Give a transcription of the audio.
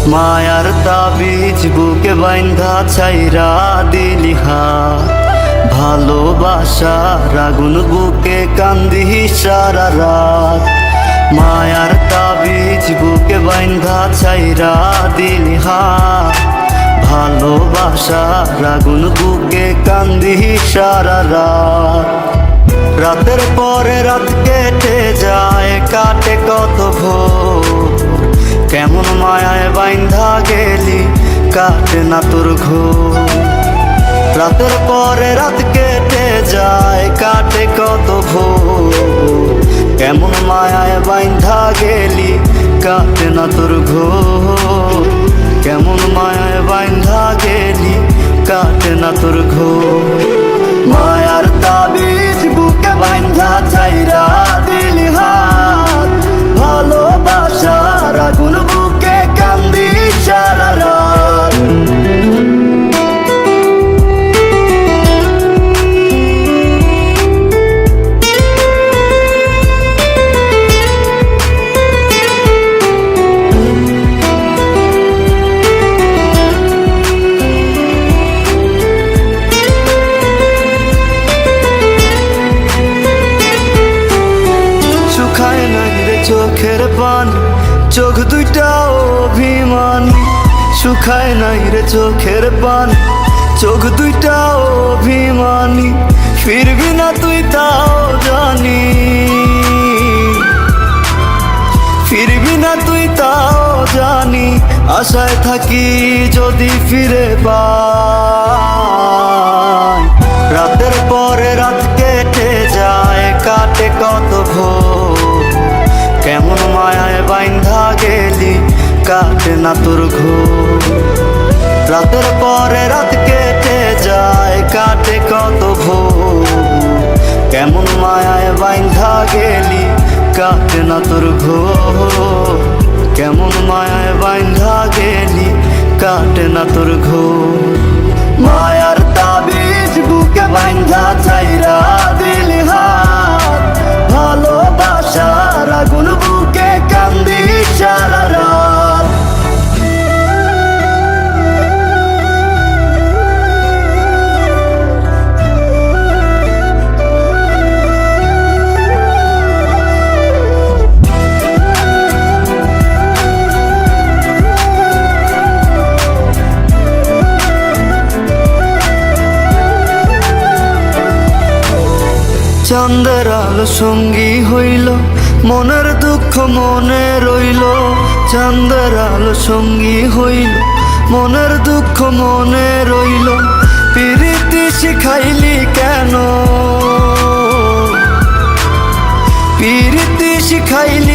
মায়ার তাবিজ বুকে বাইন্ধা ছাইরা দিলি হাত, ভালোবাসার আগুন বুকে কান্দি সারা রাত। মায়ার তাবিজ বুকে বাইন্ধা ছাইরা দিলি হাত, ভালোবাসার আগুন বুকে কান্দি সারা রাত। রাতের পরে রাত কেটে যায়, কাটে কত ভোর, কেমন মায়ায় বাইন্ধা গেলি কাটে না তোর ঘোর। রাতের পরে রাত কেটে যায়, কাটে কত ভোর, কেমন মায়ায় বাইন্ধা গেলি কাটে না তোর ঘোর। কেমন মায়ায় বাইন্ধা গেলি কাটে না তোর ঘোর। মায়ার তাবিজ বুকে বাইন্ধা ছাইরা দিলি হাত, ভালোবাসার আগুন বুকে কান্দি সারা রাত। চোখের পানি, চোখ দুইটা অভিমানী, শুকায় নাই রে চোখের পানি, চোখ দুইটা অভিমানী। ফিরবি না তুই তাও জানি, ফিরবি না তুই তাও জানি, আশায় থাকি যদি ফিরে পাই। রাতের পরে রাত কেটে যায়, কাটে কত ভোর, কেমন মায়ায় বাইন্ধা গেলি কাটে না তোর ঘোর। রাতের পরে রাত কেটে যায়, কাটে কত ভোর, কেমন মায়ায় বাইন্ধা গেলি কাটে না তোর ঘোর। কেমন মায়ায় বাইন্ধা গেলি কাটে না তোর ঘোর। মায়ার তাবিজ বুকে বাইন্ধা ছাইরা দিলি হাত, ভালোবাসার আগুন বুকে কান্দি সারা রাত। চাঁদের আলো সঙ্গী হইল, মনের দুঃখ মনে রইল। চাঁদের আলো সঙ্গী হইল, মনের দুঃখ মনে রইল। প্রীতি শিখাইলি কেন, প্রীতি শিখাইলি